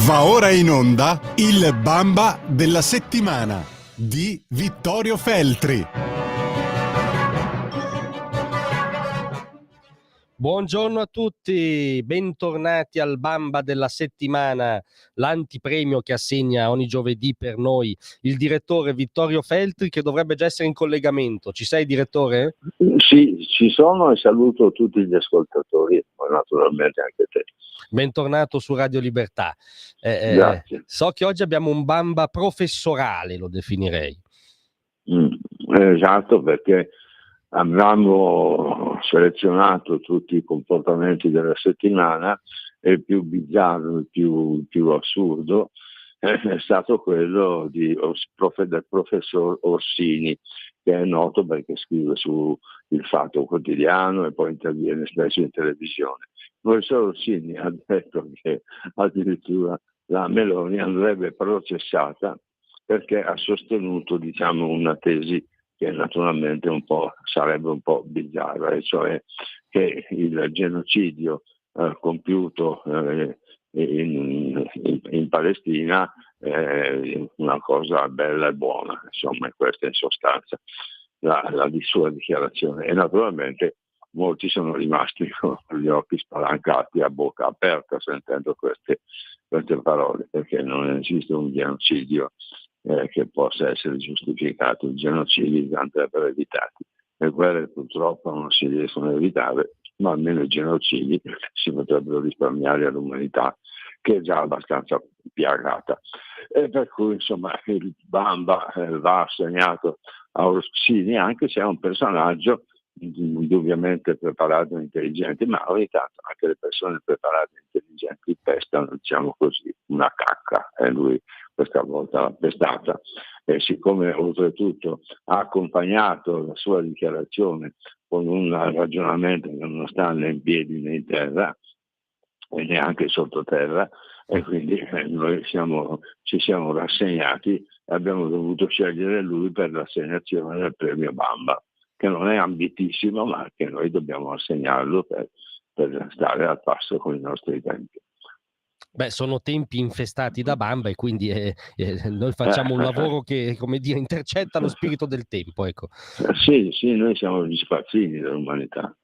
Va ora in onda il Bamba della settimana di Vittorio Feltri. Buongiorno a tutti, bentornati al Bamba della settimana, l'antipremio che assegna ogni giovedì per noi il direttore Vittorio Feltri, che dovrebbe già essere in collegamento. Ci sei, direttore? Sì, ci sono e saluto tutti gli ascoltatori, ma naturalmente anche te. Bentornato su Radio Libertà. Grazie. So che oggi abbiamo un Bamba professorale, lo definirei. Esatto, perché abbiamo selezionato tutti i comportamenti della settimana e il più bizzarro, il più assurdo è stato quello del professor Orsini, che è noto perché scrive su Il Fatto Quotidiano e poi interviene spesso in televisione. Il professor Orsini ha detto che addirittura la Meloni andrebbe processata perché ha sostenuto, una tesi che naturalmente sarebbe un po' bizzarra, e cioè che il genocidio compiuto in Palestina è una cosa bella e buona, insomma, questa in sostanza la sua dichiarazione. E naturalmente molti sono rimasti con gli occhi spalancati, a bocca aperta, sentendo queste parole, perché non esiste un genocidio che possa essere giustificato. I genocidi andrebbero evitati. Le guerre purtroppo non si riescono a evitare, ma almeno i genocidi si potrebbero risparmiare all'umanità, che è già abbastanza piagata. E per cui insomma il Bamba va assegnato a Orsini, anche se è un personaggio indubbiamente preparato e intelligente, ma ogni tanto anche le persone preparate e intelligenti pestano, diciamo così, una cacca, e lui questa volta l'ha pestata, e siccome oltretutto ha accompagnato la sua dichiarazione con un ragionamento che non sta né in piedi né in terra e neanche sottoterra, e quindi noi ci siamo rassegnati e abbiamo dovuto scegliere lui per l'assegnazione del premio Bamba, che non è ambitissimo, ma che noi dobbiamo assegnarlo per stare al passo con i nostri tempi. Beh, sono tempi infestati da Bamba, e quindi noi facciamo un lavoro che, come dire, intercetta lo spirito del tempo, ecco. Sì, noi siamo gli spazzini dell'umanità.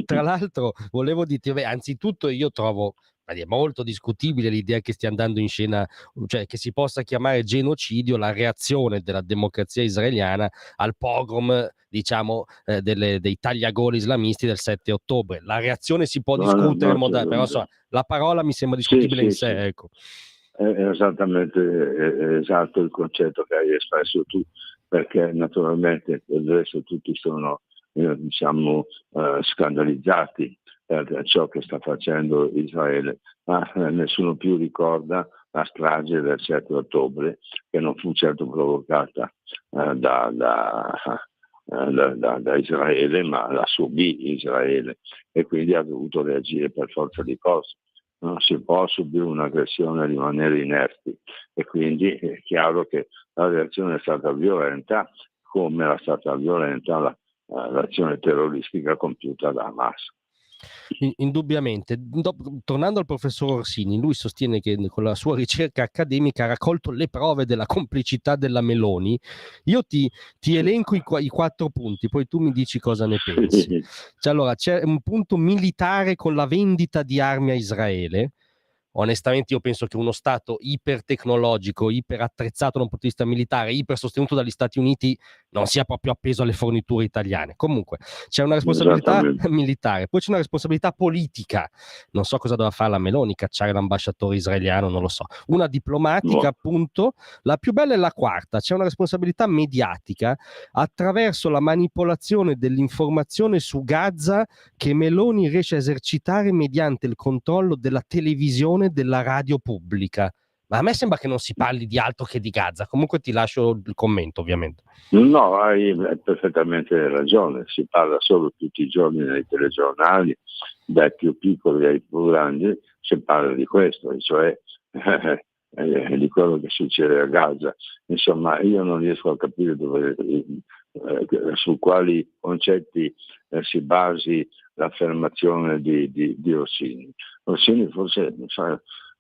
Tra l'altro volevo dirti, anzitutto io trovo è molto discutibile l'idea che stia andando in scena, cioè che si possa chiamare genocidio la reazione della democrazia israeliana al pogrom, dei tagliagole islamisti del 7 ottobre. La reazione si può discutere, però insomma, la parola mi sembra discutibile in sé. Sì. Ecco. È esattamente esatto il concetto che hai espresso tu, perché naturalmente adesso tutti sono scandalizzati per ciò che sta facendo Israele, ma nessuno più ricorda la strage del 7 ottobre, che non fu certo provocata da Israele, ma la subì Israele, e quindi ha dovuto reagire per forza di cose. Non si può subire un'aggressione e rimanere inerti, e quindi è chiaro che la reazione è stata violenta, come era stata violenta l'azione terroristica compiuta da Hamas. Indubbiamente. Tornando al professor Orsini, lui sostiene che con la sua ricerca accademica ha raccolto le prove della complicità della Meloni. Io ti elenco i 4 punti, poi tu mi dici cosa ne pensi. Allora, c'è un punto militare con la vendita di armi a Israele. Onestamente io penso che uno Stato ipertecnologico, iperattrezzato da un punto di vista militare, ipersostenuto dagli Stati Uniti, non sia proprio appeso alle forniture italiane. Comunque c'è una responsabilità militare, poi c'è una responsabilità politica. Non so cosa doveva fare la Meloni, cacciare l'ambasciatore israeliano, non lo so. Una diplomatica, appunto. La più bella è la quarta: c'è una responsabilità mediatica attraverso la manipolazione dell'informazione su Gaza, che Meloni riesce a esercitare mediante il controllo della televisione, della radio pubblica. Ma a me sembra che non si parli di altro che di Gaza. Comunque ti lascio il commento, ovviamente. No, hai perfettamente ragione. Si parla solo tutti i giorni nei telegiornali, dai più piccoli ai più grandi, si parla di questo, cioè di quello che succede a Gaza. Insomma, io non riesco a capire su quali concetti si basi l'affermazione di Orsini. Orsini forse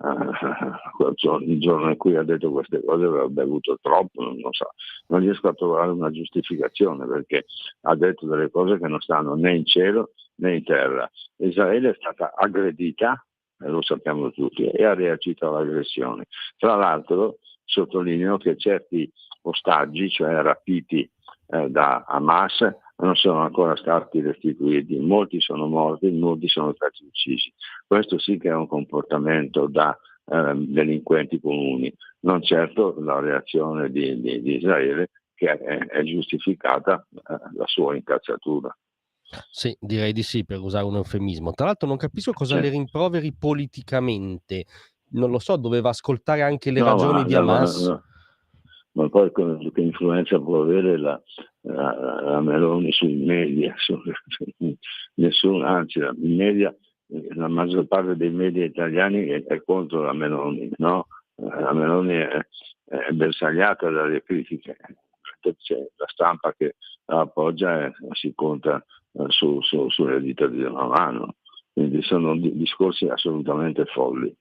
il giorno in cui ha detto queste cose aveva bevuto troppo, non lo so, non riesco a trovare una giustificazione, perché ha detto delle cose che non stanno né in cielo né in terra. Israele è stata aggredita, lo sappiamo tutti, e ha reagito all'aggressione. Tra l'altro sottolineo che certi ostaggi, cioè rapiti da Hamas, non sono ancora stati restituiti, molti sono morti, molti sono stati uccisi. Questo sì che è un comportamento da delinquenti comuni, non certo la reazione di Israele, che è giustificata la sua incazzatura. Sì, direi di sì, per usare un eufemismo. Tra l'altro non capisco cosa le rimproveri politicamente. Non lo so, doveva ascoltare anche le ragioni di Hamas. Ma poi che influenza può avere la Meloni sui media? Nessuno, anzi, i media, la maggior parte dei media italiani è contro la Meloni, no? La Meloni è bersagliata dalle critiche. C'è la stampa che la appoggia e si conta sulle dita di una mano. Quindi sono discorsi assolutamente folli.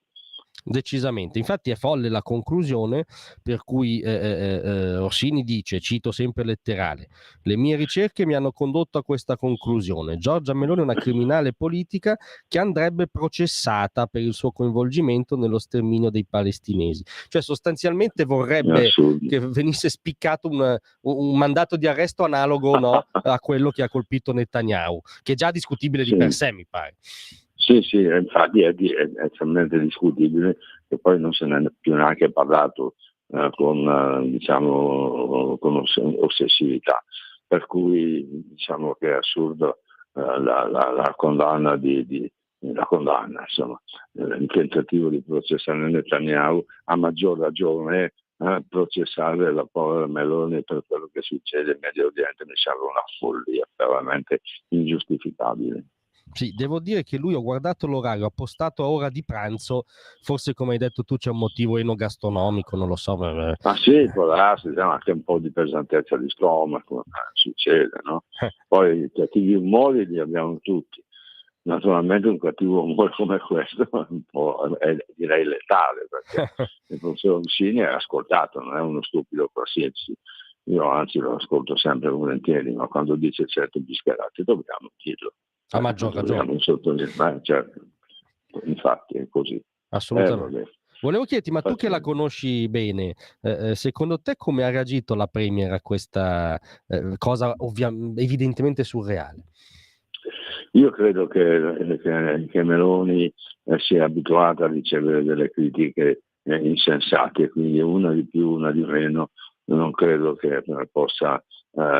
Decisamente, infatti è folle la conclusione per cui Rossini dice, cito sempre letterale: le mie ricerche mi hanno condotto a questa conclusione: Giorgia Meloni è una criminale politica che andrebbe processata per il suo coinvolgimento nello sterminio dei palestinesi. Cioè sostanzialmente vorrebbe che venisse spiccato un mandato di arresto analogo, no, a quello che ha colpito Netanyahu, che è già discutibile di per sé, mi pare. Sì, infatti è estremamente discutibile, e poi non se ne è più neanche parlato con ossessività, per cui diciamo che è assurdo la condanna insomma, il tentativo di processare Netanyahu, a maggior ragione processare la povera Meloni per quello che succede in Medio Oriente. Mi sembra una follia veramente ingiustificabile. Sì, devo dire che lui, ho guardato l'orario, ha postato a ora di pranzo, forse come hai detto tu c'è un motivo enogastronomico, non lo so. Ma sì, può darsi, anche un po' di pesantezza di stomaco, succede, no? Poi i cattivi umori li abbiamo tutti. Naturalmente un cattivo umore come questo è direi letale, perché il professor Rossini è ascoltato, non è uno stupido qualsiasi. Io anzi lo ascolto sempre volentieri, ma quando dice certi bischerati dobbiamo dirlo. A maggior ragione. Certo. Infatti è così. Assolutamente. Volevo chiederti, ma tu che la conosci bene, secondo te come ha reagito la Premier a questa cosa evidentemente surreale? Io credo che Meloni sia abituata a ricevere delle critiche insensate, quindi una di più, una di meno, non credo che possa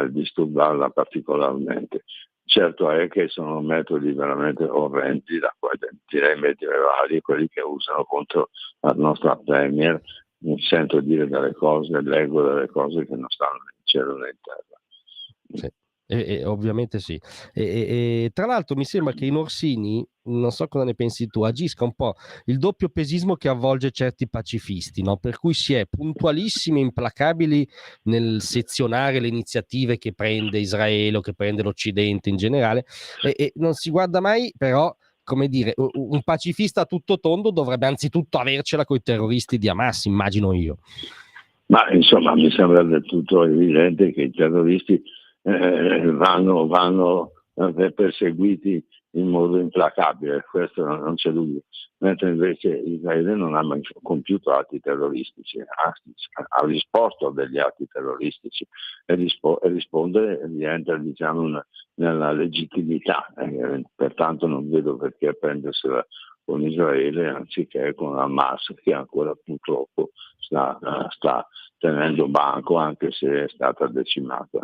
disturbarla particolarmente. Certo è che sono metodi veramente orrendi, direi medievali, quelli che usano contro la nostra Premier. Mi sento dire delle cose, leggo delle cose che non stanno né in cielo né in terra. Sì. Ovviamente sì. Tra l'altro mi sembra che in Orsini, non so cosa ne pensi tu, agisca un po' il doppio pesismo che avvolge certi pacifisti, no? Per cui si è puntualissimi, implacabili nel sezionare le iniziative che prende Israele o che prende l'Occidente in generale, e non si guarda mai però, come dire, un pacifista a tutto tondo dovrebbe anzitutto avercela con i terroristi di Hamas, immagino io. Ma insomma mi sembra del tutto evidente che i terroristi vanno perseguiti in modo implacabile, questo non c'è dubbio, mentre invece Israele non ha mai compiuto atti terroristici, ha risposto a degli atti terroristici, e rispondere rientra nella legittimità, pertanto non vedo perché prendersela con Israele anziché con Hamas, che ancora purtroppo sta tenendo banco, anche se è stata decimata.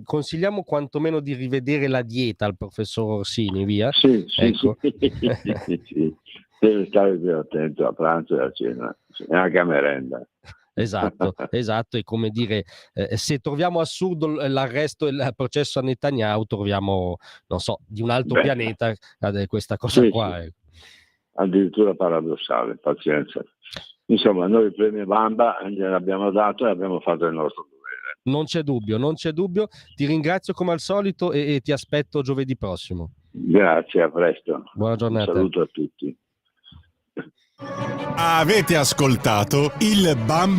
Consigliamo quantomeno di rivedere la dieta al professor Orsini, via. Sì, ecco. Sì. Deve stare più attento a pranzo e a cena, e anche a merenda. Esatto, e come dire, se troviamo assurdo l'arresto e il processo a Netanyahu, troviamo, non so, di un altro pianeta questa cosa qua. Sì. Addirittura paradossale, pazienza. Insomma, noi il premio Bamba gliel'abbiamo dato e abbiamo fatto il nostro dovere. Non c'è dubbio. Ti ringrazio come al solito e ti aspetto giovedì prossimo. Grazie, a presto. Buona giornata. Un saluto a tutti. Avete ascoltato il Bamba